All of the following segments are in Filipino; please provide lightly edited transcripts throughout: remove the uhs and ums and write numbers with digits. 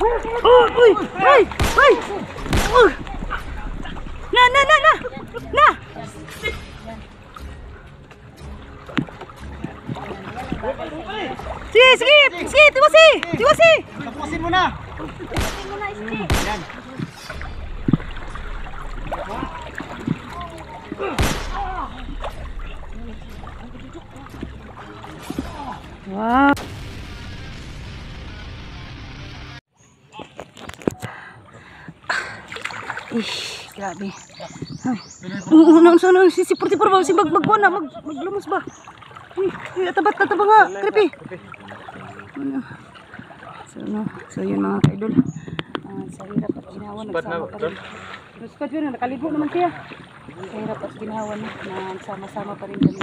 Uy! Ay! Ay! Na! Sige! Tiwasi! Tapusin mo na. Yan. Wow! Grabe. Ay. Ano, si 44 ba? Si magbuo na, maglumos ba? Ay, atabat nga, creepy. So yun mga kaidol. Sa hirap at ginawa, nagsama pa rin. Spad yun, nakaligo naman siya. Sa hirap at ginawa na, nagsama-sama pa rin kami.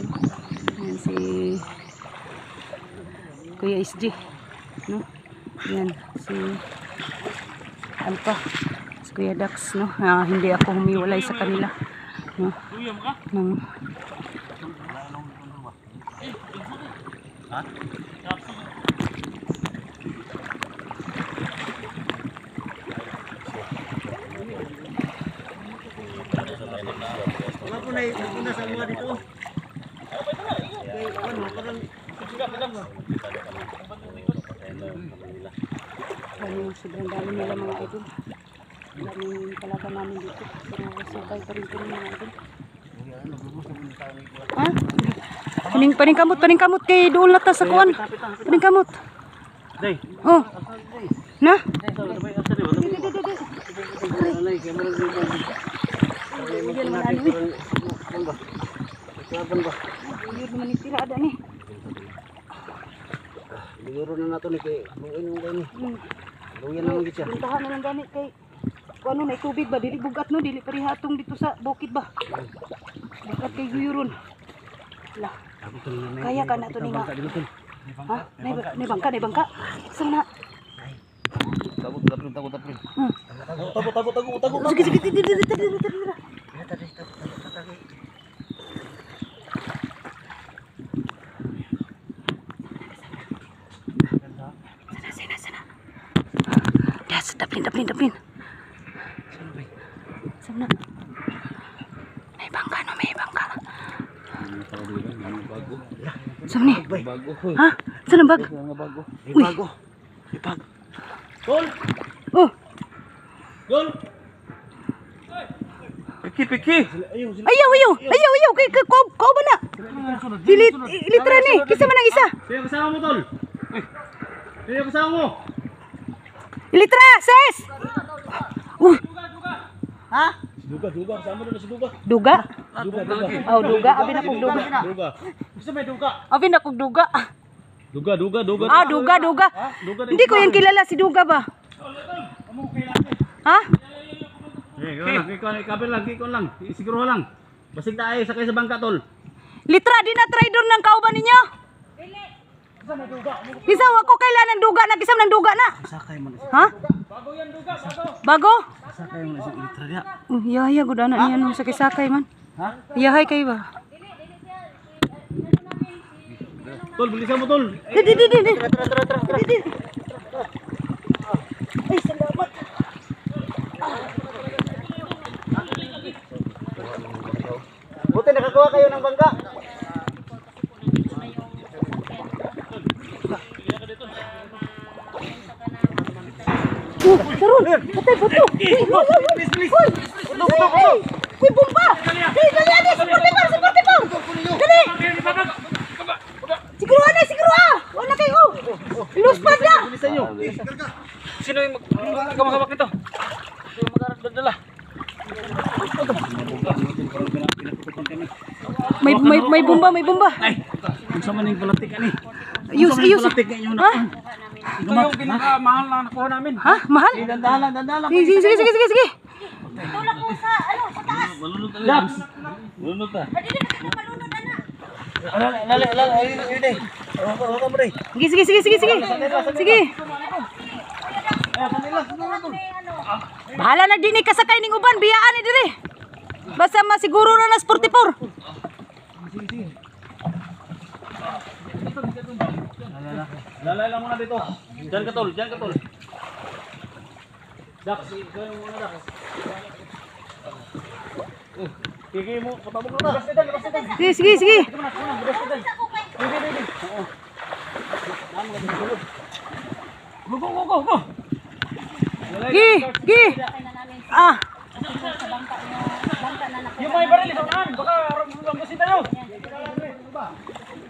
Yan si Kuya SG. No? Yan, si Alpha. Kuya Dax, no? Hindi ako humiwalay sa kanila, no? Wala po na sa mga dito. Yung sobrang dami nila mga idol. Daming talaga namin dito. Sabay pa rin po mga idol. Ha? Paning kamot kay doon lata sa kuwan. Paning kamot. Oh. Na? Siguro na nato ni kay luin mo gani. Luyan na lang siya. Puntahan na lang gani kay ano na tubig ba dili bugat no dili parihatong dito sa bukid ba. Bugat kay guyuron. La. Kaya ka na to ni nga. Ha? Nay bangka. Sana. Tago. Sige. Sana. Das, daplin. Sana. May bangka. Sana ni. Ha? Sana bag? May bago. Tol. Oh. Tol. Piki. Ayaw. Kay ko ba na? Litra ni. Kisa man ang isa. Sino kasama mo, Tol? Sino kasama mo? Litra, ses. Ha? Duga. Kasama doon si Duga. Duga? Duga. Oh, duga. Abi na kong duga. Gusto may Duga? Abi na kong duga. Duga. Ah, Duga. Hindi ko yan kilala si Duga ba? Ha? Kikon lang. Siguro lang. Basig na ay sakay sa bangka, Tol. Litra, di na try doon ng kauban ninyo? Isaw ako kailan ng duga na, kisam ng duga na. Sakay mo na. Ha? Bago? Sakay mo na si Litra niya. Yaya, gudana niya nung sakay man. Ha? Yahay kayo ba? Tol, bilisan mo, Tol. Di. Tara. Ay, salamat. Buti nakakuha kayo ng bangka. Sarun, patay buto. Please. Uy, bumba. Dali, supportipar. Dali. Siguro. Wala kayo. Luspad na. Bilisan nyo. Sino yung magkamahawak nito? Sino yung magdadala? May bomba. Ay, kung sa maning palatik ani. Ayos. Ha? Ito yung pinakamahal na nakuha namin. Ha? Mahal? Dandahan. Sige. Tulak mo sa taas. Malunod ka. Daps. Malunod ka. Pwede na ka malunod, anak. Lala. Ayun. Huwag ka mo rin. Sige. Bahala na din kasakay ning uban, biyaan ni diri. Basta masiguro na nas 44. Lalay lang muna dito. Diyan ka tol. Dax, ikaw yung muna Dax. Kiki mo, patabog na. Labas ka labas ka. Sige, sige, sige. Labas ka. Hindi. Oo. Go, go, go, go, go. Sige, sige. Ah, Sa bangka na nakita. Yung may baril, isang baka rambusin tayo.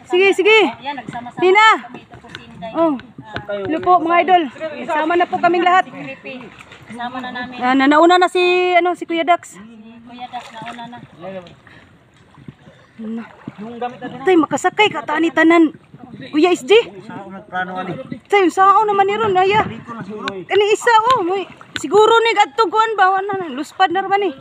sige, sige. Yan, nagsama-sama Tina. kami. Tapos si Inday. Oh, hello po mga idol. Sama na po kaming lahat. Pipi. Kasama na namin. Nauna na si si Kuya Dax. Si Kuya Dax, nauna na. Yung gamit natin. Tay makasakay ka tani tanan. Kuya SJ. Tay yung sao naman ni ron aya. Kani isa oh, may siguro ni adto kuan ba na luspad na raman ni.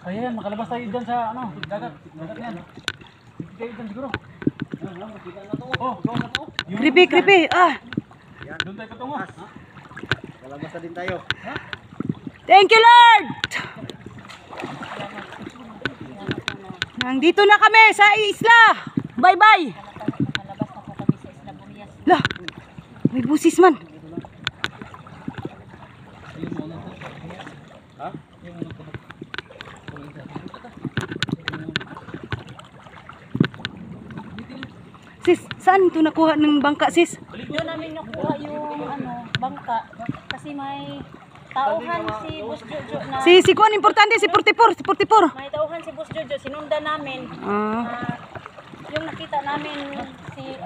Kaya yan, makalabas tayo dyan sa ano, dagat. Dagat yan. Kayo dyan siguro. Oh, doon na to. Kripi, kripi. Ah, Doon tayo patungo. Lalabas na din tayo. thank you Lord. Nandito na kami sa isla. Bye-bye. Nakalabas na po kami sa Isla Burias. Lah, may busis man. Ha? Sis, saan ito nakuha ng bangka sis? Doon namin nakuha yung ano, bangka. Kasi may tauhan si Boss Jojo na... Si kuan importante si 44, si 44. May tauhan si Boss Jojo, sinundan namin. Ah, Yung nakita namin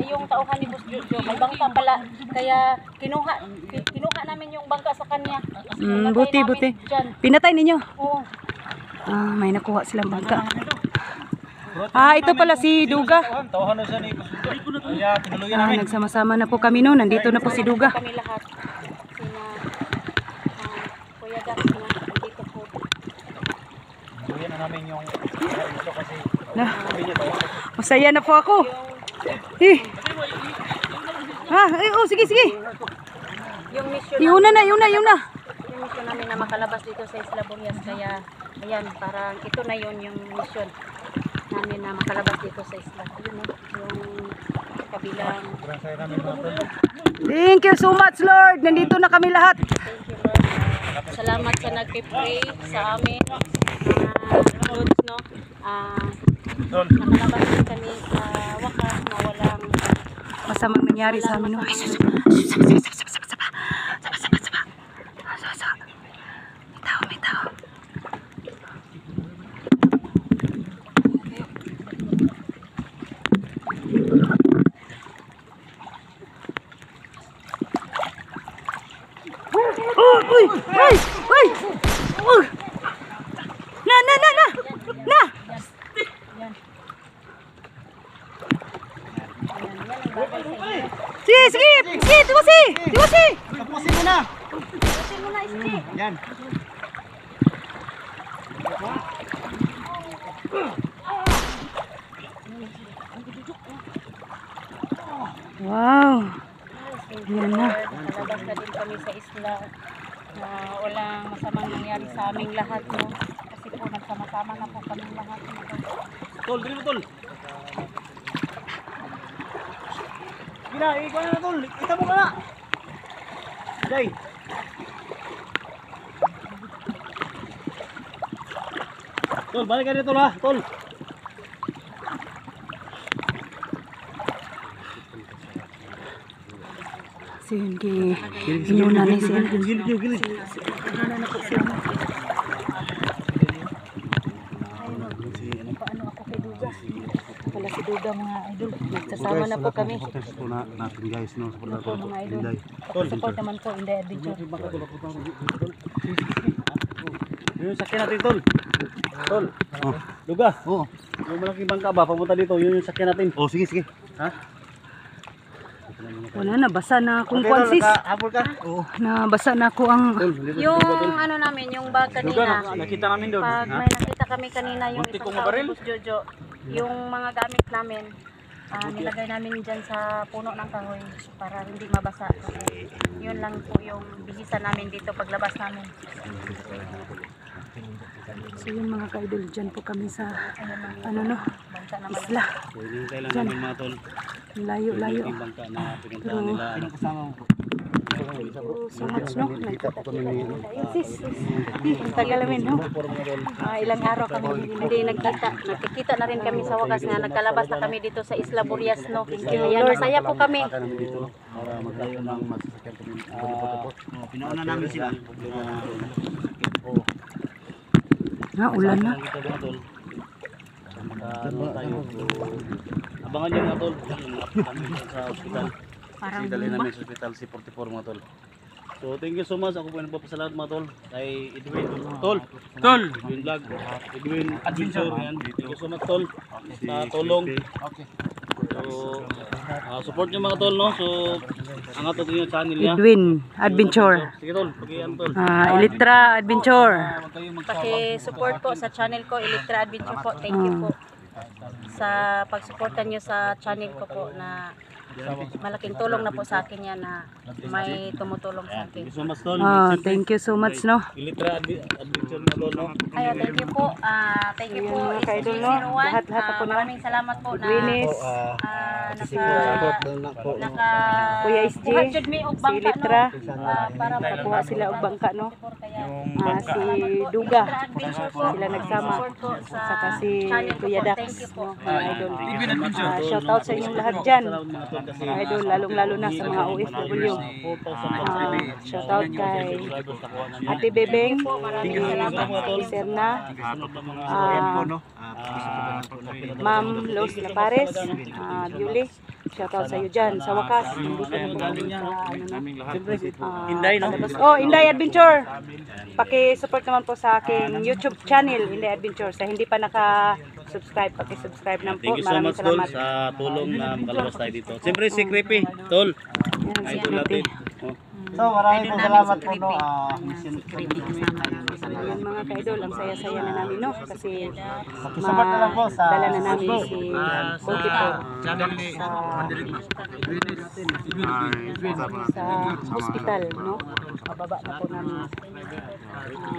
yung tauhan ni Boss Jojo, may bangka pala. Kaya kinuha namin yung bangka sa kanya. Pinatay buti, namin buti. dyan. Pinatay ninyo. Oo. Ah, may nakuha silang bangka. Ah, ito pala si Duga. Tawahan na siya ni Kusundo. Kaya tinuluyan Ah, namin. nagsama-sama na po kami noon. Nandito na po si Duga. Kami lahat. Sina Kuya Dax na dito po. Tinuluyan na namin yung ito kasi Na, masaya na po ako. Eh. Ah, oh, sige, sige. Yung mission Iuna na, iuna, iuna. yung mission namin na makalabas dito sa Isla Burias. Kaya ayan, parang ito na yun yung mission namin na makalabas dito sa isla. Yun yung kabilang. Thank you so much, Lord. Nandito na kami lahat. Thank you, Lord. Salamat sa nagpipray sa amin. Lord, no? Nakalabas din kami sa wakas na walang Masamang nangyari sa amin. No? Ay, sus. May tao. Oh, uy, uy, uy. Na. Sige, sige, sige, tiwasi. Tapusin mo na. Tapusin mo na, SG. Yan. Wow. Yan na. Nakalabas na din kami sa isla na walang masamang nangyari sa aming lahat, no? Kasi po nagsama-sama na po kami lahat. Tol, dali mo tol. Gina, ikaw na tol. Kita mo ka na. Day. Tol, balik ka dito ha, tol. Sige. Inuna na siya. Gilid. Paano ako kay Duga? Wala si Duga, mga idol. Nagsasama na po kami. Ito na natin guys, no? Ano po, mga idol. Inday. Support naman po, Inday Adventure. Yung sakyan natin, tol. Tol. Oh. Luga. Oo. Yung malaking bangka ba, papunta dito, yun yung sakyan natin. Oh, sige. Ha? Wala na, basa na akong Okay, kwansis. nakahabol ka? Oo. Nabasa na ako ang... Tol, dito. Yung ano namin, yung bag Luga, kanina. nakita namin doon. Pag Ha? may nakita kami kanina yung Muntik isang kong tao mabaril. ni Boss Jojo, yung mga gamit namin, nilagay namin dyan sa puno ng kahoy para hindi mabasa. Kasi yun lang po yung bihisa namin dito paglabas namin. So yun mga ka-idol, dyan po kami sa, ano no, bangka na malaki. isla. So, hinihintay lang Dyan. namin mga tol. Layo, layo. Yung bangka na pinuntahan Pero- nila. Ano? Thank you so much, no? Nagkita-kita nila. Ayun, sis. Ang tagal namin, no? Ilang araw kami Hindi nagkita. Nagkikita na rin kami sa wakas nga. Nagkalabas na kami dito sa Isla Burias, no? you, Ayan, Lord. masaya po kami. Baka namin dito, no? Para magkaroon ng masasakyan kami. Pinauna namin sila. Ulan na. Kita mga tol. Ano tayo? Abangan nyo mga tol. Yung update namin sa hospital. Parang Kasi dali bomba. namin sa hospital si 44 mga tol. So thank you so much. Ako po yung nagpapasalamat mga tol. Kay Edwin. Tol. Edwin Vlog. Edwin Adventure. Yan. Thank you so much tol. Sa tulong. So support nyo mga tol, no. So ang ato yung channel niya. Edwin Adventure. Sige tol. Pag-iyan tol. Elitra Adventure. Paki-support po sa channel ko, Electra Adventure po. Thank you po sa pagsuporta nyo sa channel ko po na malaking tulong na po sa akin yan na may tumutulong sa akin. Thank you so much tol. Thank you so much, no? Elitra Adventure mga tol, no. Ayo, thank you po. Thank you po, Ayan, mga ka-idol, no? SG01. Lahat-lahat ako, no? Maraming salamat po na Winis, Kuya SG, kuha jud mi og si bangka, Litra, no? Para nakuha sila og bangka, no? kaya Si Duga, adventure po. sila nagsama. Support po sa Saka si channel ko Kuya po. Dax, Thank you po. no? Mga idol. Shout out sa inyong lahat dyan. Mga idol, lalong-lalo na sa mga OFW. Shout out kay Ate Bebeng, kay Serna, Ma'am Los Lapares, Biuli. Shout out sa iyo dyan. Sa wakas, nandito na po kami sa Inday, no? Inday Adventure. Paki-support naman po sa aking YouTube channel, Inday Adventure. Sa hindi pa naka-subscribe, paki-subscribe na po. Thank you so Maraming much tol salamat. sa tulong na makalabas tayo dito. Siyempre si Creepy, tol. Yan, si Idol Creepy. natin. Oh. So, maraming po salamat po, no. Ayan mga ka-idol, ang saya-saya na namin, no? Kasi Support na lang po sa dala na namin si Boki po channel ni sa hospital, no? Mababa na po namin.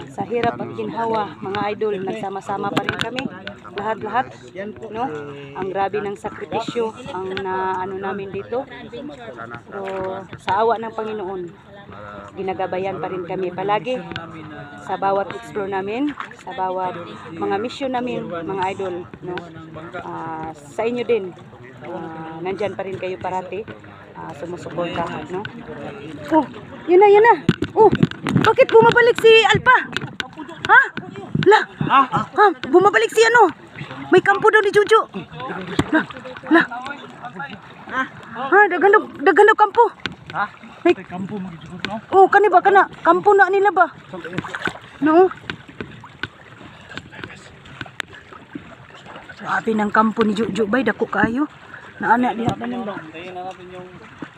Sa hirap at ginhawa, mga idol, nagsama-sama pa rin kami. Lahat-lahat, no? Ang grabe ng sakripisyo ang ano namin dito. So, sa awa ng Panginoon, ginagabayan pa rin kami palagi sa bawat explore namin, sa bawat mga mission namin, mga idol, no? Sa inyo din, nandyan pa rin kayo parati, sumusuporta, no? Oh, yun na. Oh, bakit bumabalik si Alpa? Ha? Bumabalik si ano? May kampo daw ni Juju. Dagano kampo. May kampo magijugot, no. oh, kani ba kana? Kampo na nila ba? No. Grabe ng kampo ni Juju bay, dako kayo. Naana diha tanan ba? Hintayin na natin yung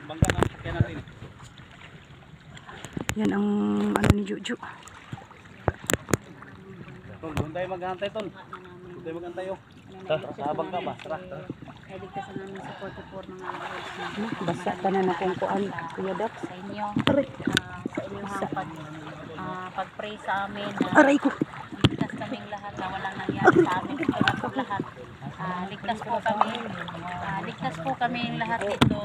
bangka na sakyan natin. Yan ang ano ni Juju. Tol, doon tayo maghantay tol. Doon tayo maghantay oh. Sa bangka ba? Tara. Naligtasan namin sa 44 mga hours na Basa tanan akong kuan, Kuya Dax. sa inyo. Aray, Sa inyong pag-pray sa amin na aray ko. ligtas kaming lahat na walang nangyari sa amin dito na po lahat. Ligtas po kami. Ligtas po kami lahat dito.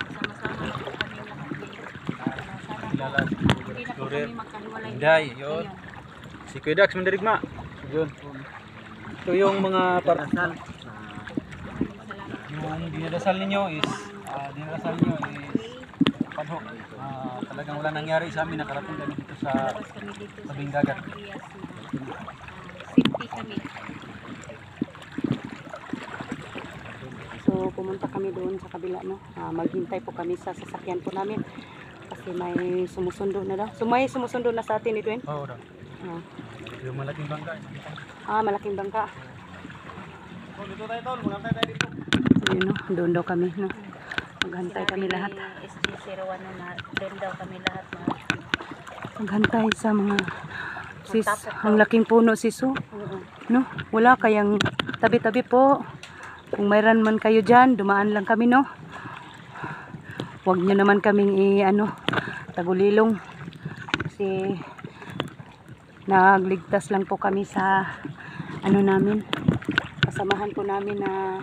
Sama-sama na po kami lahat dito. Sana po, hindi na po kami magkahiwalay. Inday, yun. Si Kuya Dax mandirigma. Yun. Ito yung mga parasal. Yung dinadasal ninyo is padho. Talagang wala nangyari sa amin, nakarating kami dito sa Tapos kami dito sa tabing dagat. safety kami. So pumunta kami doon sa kabila, no. Maghintay po kami sa sasakyan po namin kasi may sumusundo na daw. So may sumusundo na sa atin, Edwin. Oo daw. Yung malaking bangka. Malaking bangka. Tol, dito tayo tol. Maghantay tayo dito. So yun, no. Doon daw kami, no. Maghantay kami lahat. SG01 na doon daw kami lahat na Maghantay sa mga sis, ang laking puno siso. No, wala kayang tabi-tabi po. Kung mayroon man kayo dyan, dumaan lang kami, no. Huwag nyo naman kaming tagulilong. Kasi Nagligtas lang po kami sa ano namin, kasamahan po namin na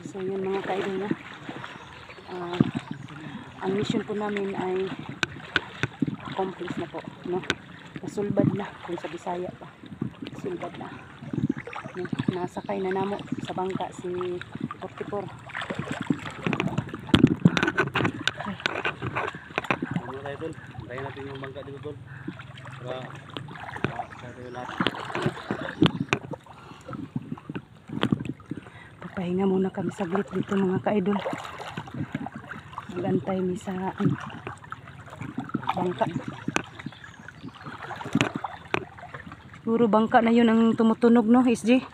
so yun mga kaidol na ang mission po namin ay accomplish na po, no? Nasulbad na kung sa Bisaya pa, nasulbad na, no? Nasakay na namo sa bangka si 44. Ano tayo tol? Tayo natin yung bangka dito tol. Para tayo lahat. Papahinga muna kami saglit dito mga kaidol. Magantay mi sa bangka. Siguro bangka na yun ang tumutunog, no, SG?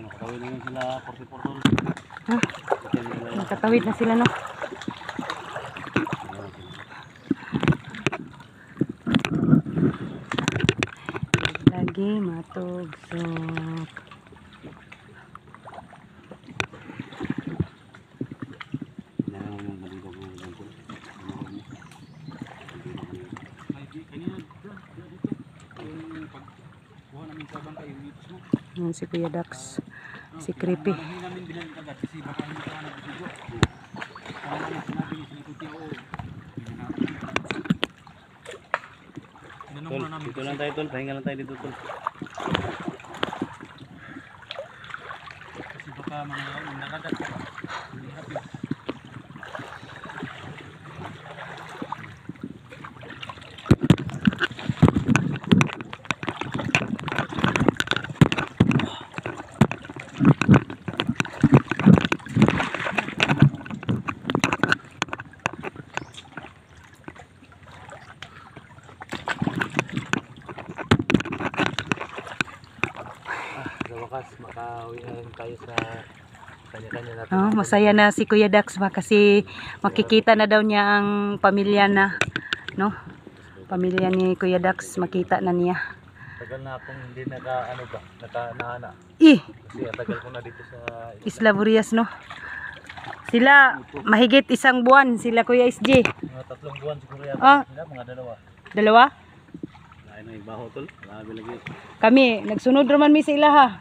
Nakatawid na yun sila 44 tol. Ha? Nakatawid na sila, no? Lagi matugsok. Yan si Kuya Dax, si Creepy. Tol, dito lang tayo tol, pahinga lang tayo dito tol. Kasi baka mga nakagat. Sa wakas, makauwi na rin tayo sa kanya-kanya natin. Oh, masaya na si Kuya Dax ba kasi makikita na daw niya ang pamilya na, no? Pamilya ni Kuya Dax, makita na niya. Tagal na akong hindi naka-nahana. Kasi tagal ko na dito sa Isla Burias, no? Sila mahigit 1 buwan sila Kuya SG. mga 3 buwan siguro yata. Ah. Sila, mga dalawa. Dalawa? Ay, no, ibaho tol. Marami lagi. Kami nagsunod raman mi sa ilaha.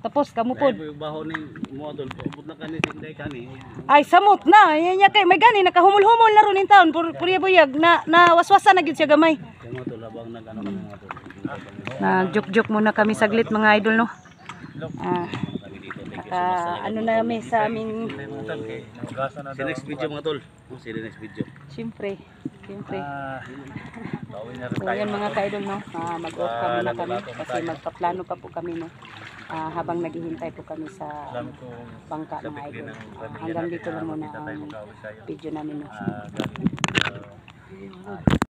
Tapos kamo pod. Ay, yung baho ni mo tol. Paubot na kani sinday kani. Ay samot na. Yan niya kay may gani nakahumol-humol na ron in taon puriya buyag na waswasan na gyud siya gamay. Kaya mo tol habang nag-ano kami mga tol. Nagjuk-juk muna kami saglit mga idol, no. Kami dito. Thank you so much. Ano na kami sa aming See next video mga tol. See the next video. siyempre. Pauwi na So yan mga ka-idol, no. Mag-off kami na kami kasi magpaplano pa po kami, no. Habang naghihintay po kami sa bangka mga idol. Hanggang dito lang muna ang video namin, no.